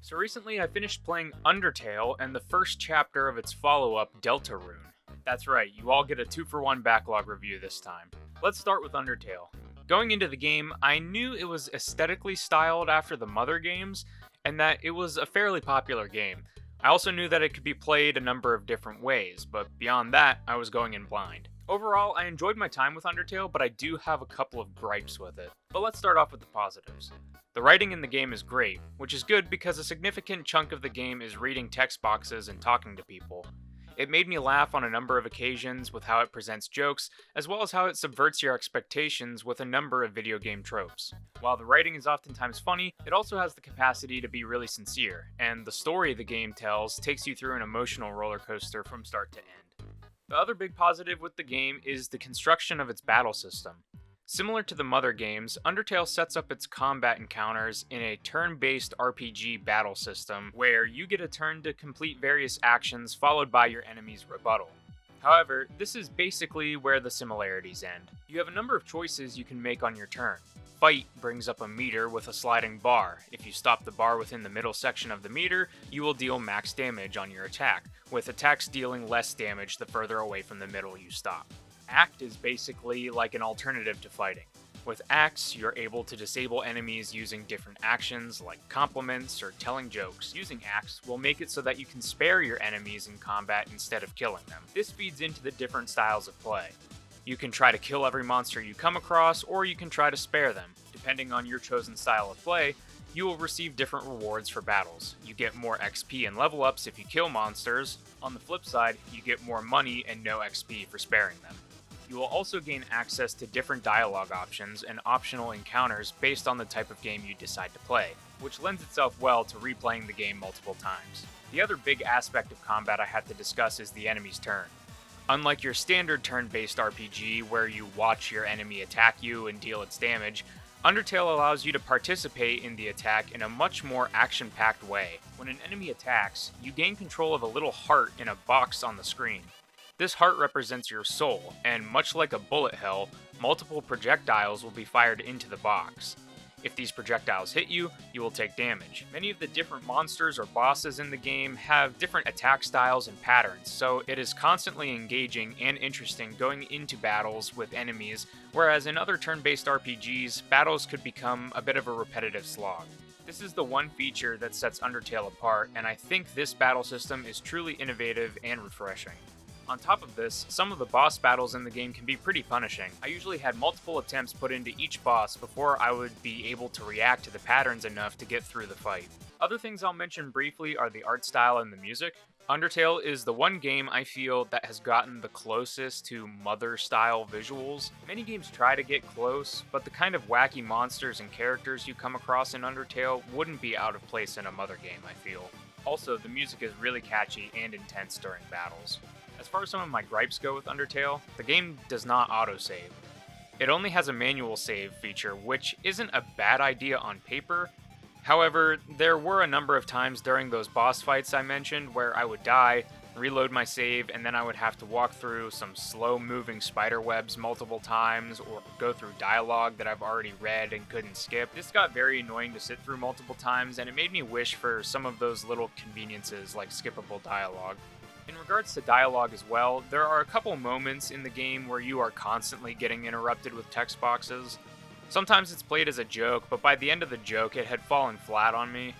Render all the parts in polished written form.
So recently I finished playing Undertale and the first chapter of its follow-up, Deltarune. That's right, you all get a 2-for-1 backlog review this time. Let's start with Undertale. Going into the game, I knew it was aesthetically styled after the Mother games, and that it was a fairly popular game. I also knew that it could be played a number of different ways, but beyond that, I was going in blind. Overall, I enjoyed my time with Undertale, but I do have a couple of gripes with it. But let's start off with the positives. The writing in the game is great, which is good because a significant chunk of the game is reading text boxes and talking to people. It made me laugh on a number of occasions with how it presents jokes, as well as how it subverts your expectations with a number of video game tropes. While the writing is oftentimes funny, it also has the capacity to be really sincere, and the story the game tells takes you through an emotional roller coaster from start to end. The other big positive with the game is the construction of its battle system. Similar to the Mother games, Undertale sets up its combat encounters in a turn-based RPG battle system where you get a turn to complete various actions followed by your enemy's rebuttal. However, this is basically where the similarities end. You have a number of choices you can make on your turn. Fight brings up a meter with a sliding bar. If you stop the bar within the middle section of the meter, you will deal max damage on your attack, with attacks dealing less damage the further away from the middle you stop. Act is basically like an alternative to fighting. With Acts, you're able to disable enemies using different actions like compliments or telling jokes. Using Acts will make it so that you can spare your enemies in combat instead of killing them. This feeds into the different styles of play. You can try to kill every monster you come across, or you can try to spare them. Depending on your chosen style of play, you will receive different rewards for battles. You get more XP and level ups if you kill monsters. On the flip side, you get more money and no XP for sparing them. You will also gain access to different dialogue options and optional encounters based on the type of game you decide to play, which lends itself well to replaying the game multiple times. The other big aspect of combat I have to discuss is the enemy's turn. Unlike your standard turn-based RPG where you watch your enemy attack you and deal its damage, Undertale allows you to participate in the attack in a much more action-packed way. When an enemy attacks, you gain control of a little heart in a box on the screen. This heart represents your soul, and much like a bullet hell, multiple projectiles will be fired into the box. If these projectiles hit you, you will take damage. Many of the different monsters or bosses in the game have different attack styles and patterns, so it is constantly engaging and interesting going into battles with enemies, whereas in other turn-based RPGs, battles could become a bit of a repetitive slog. This is the one feature that sets Undertale apart, and I think this battle system is truly innovative and refreshing. On top of this, some of the boss battles in the game can be pretty punishing. I usually had multiple attempts put into each boss before I would be able to react to the patterns enough to get through the fight. Other things I'll mention briefly are the art style and the music. Undertale is the one game I feel that has gotten the closest to Mother-style visuals. Many games try to get close, but the kind of wacky monsters and characters you come across in Undertale wouldn't be out of place in a Mother game, I feel. Also, the music is really catchy and intense during battles. As far as some of my gripes go with Undertale, the game does not autosave. It only has a manual save feature, which isn't a bad idea on paper. However, there were a number of times during those boss fights I mentioned where I would die, reload my save, and then I would have to walk through some slow-moving spider webs multiple times, or go through dialogue that I've already read and couldn't skip. This got very annoying to sit through multiple times, and it made me wish for some of those little conveniences like skippable dialogue. In regards to dialogue as well, there are a couple moments in the game where you are constantly getting interrupted with text boxes. Sometimes it's played as a joke, but by the end of the joke it had fallen flat on me.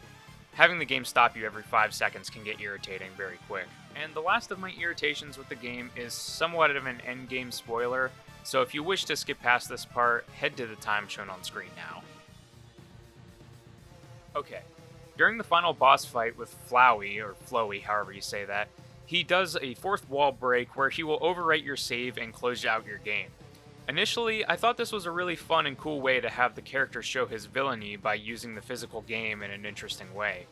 Having the game stop you every 5 seconds can get irritating very quick. And the last of my irritations with the game is somewhat of an endgame spoiler, so if you wish to skip past this part, head to the time shown on screen now. Okay, during the final boss fight with Flowey, or Flowy, however you say that, he does a fourth wall break where he will overwrite your save and close out your game. Initially, I thought this was a really fun and cool way to have the character show his villainy by using the physical game in an interesting way.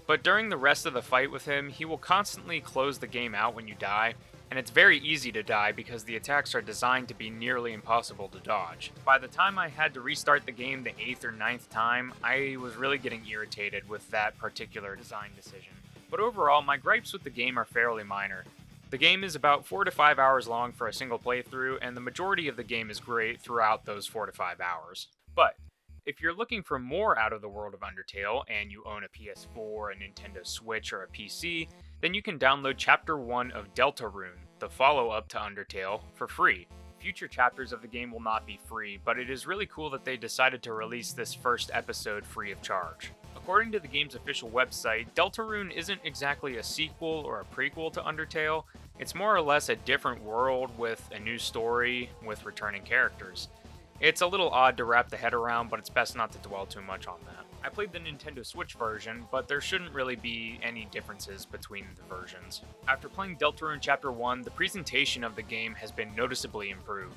But during the rest of the fight with him, he will constantly close the game out when you die, and it's very easy to die because the attacks are designed to be nearly impossible to dodge. By the time I had to restart the game the 8th or 9th time, I was really getting irritated with that particular design decision. But overall, my gripes with the game are fairly minor. The game is about 4 to 5 hours long for a single playthrough, and the majority of the game is great throughout those 4 to 5 hours. But if you're looking for more out of the world of Undertale and you own a PS4, a Nintendo Switch, or a PC, then you can download Chapter 1 of Deltarune, the follow-up to Undertale, for free. Future chapters of the game will not be free, but it is really cool that they decided to release this first episode free of charge. According to the game's official website, Deltarune isn't exactly a sequel or a prequel to Undertale. It's more or less a different world with a new story with returning characters. It's a little odd to wrap the head around, but it's best not to dwell too much on that. I played the Nintendo Switch version, but there shouldn't really be any differences between the versions. After playing Deltarune Chapter 1, the presentation of the game has been noticeably improved.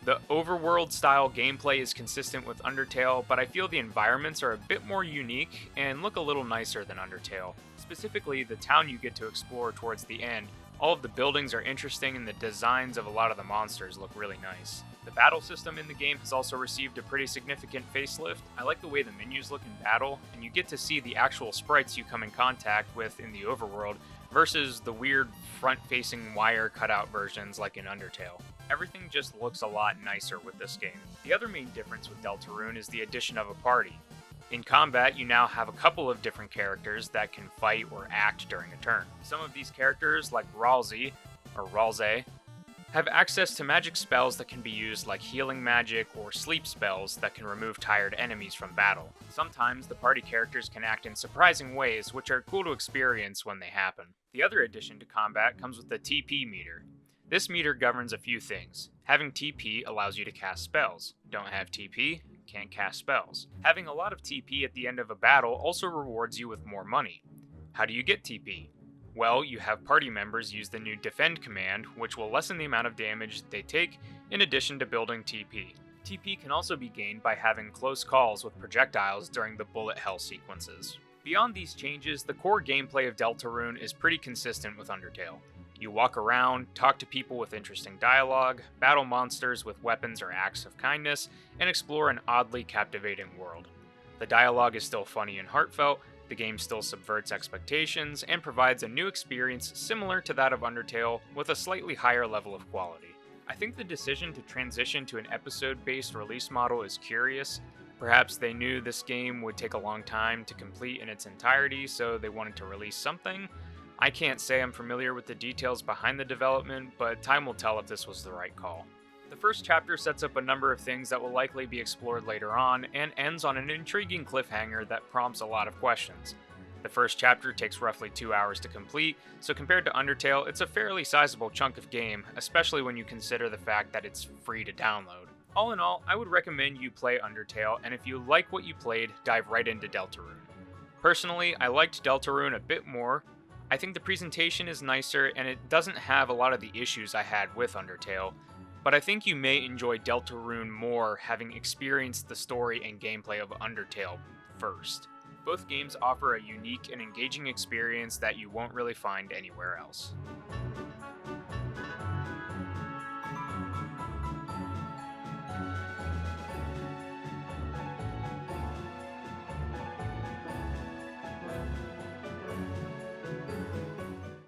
The overworld-style gameplay is consistent with Undertale, but I feel the environments are a bit more unique and look a little nicer than Undertale. Specifically, the town you get to explore towards the end. All of the buildings are interesting and the designs of a lot of the monsters look really nice. The battle system in the game has also received a pretty significant facelift. I like the way the menus look in battle, and you get to see the actual sprites you come in contact with in the overworld versus the weird front-facing wire cutout versions like in Undertale. Everything just looks a lot nicer with this game. The other main difference with Deltarune is the addition of a party. In combat, you now have a couple of different characters that can fight or act during a turn. Some of these characters, like Ralsei, have access to magic spells that can be used like healing magic or sleep spells that can remove tired enemies from battle. Sometimes the party characters can act in surprising ways, which are cool to experience when they happen. The other addition to combat comes with the TP meter. This meter governs a few things. Having TP allows you to cast spells. Don't have TP, can't cast spells. Having a lot of TP at the end of a battle also rewards you with more money. How do you get TP? Well, you have party members use the new defend command, which will lessen the amount of damage they take in addition to building TP. TP can also be gained by having close calls with projectiles during the bullet hell sequences. Beyond these changes, the core gameplay of Deltarune is pretty consistent with Undertale. You walk around, talk to people with interesting dialogue, battle monsters with weapons or acts of kindness, and explore an oddly captivating world. The dialogue is still funny and heartfelt, the game still subverts expectations, and provides a new experience similar to that of Undertale with a slightly higher level of quality. I think the decision to transition to an episode-based release model is curious. Perhaps they knew this game would take a long time to complete in its entirety, so they wanted to release something. I can't say I'm familiar with the details behind the development, but time will tell if this was the right call. The first chapter sets up a number of things that will likely be explored later on, and ends on an intriguing cliffhanger that prompts a lot of questions. The first chapter takes roughly 2 hours to complete, so compared to Undertale, it's a fairly sizable chunk of game, especially when you consider the fact that it's free to download. All in all, I would recommend you play Undertale, and if you like what you played, dive right into Deltarune. Personally, I liked Deltarune a bit more. I think the presentation is nicer, and it doesn't have a lot of the issues I had with Undertale, but I think you may enjoy Deltarune more having experienced the story and gameplay of Undertale first. Both games offer a unique and engaging experience that you won't really find anywhere else.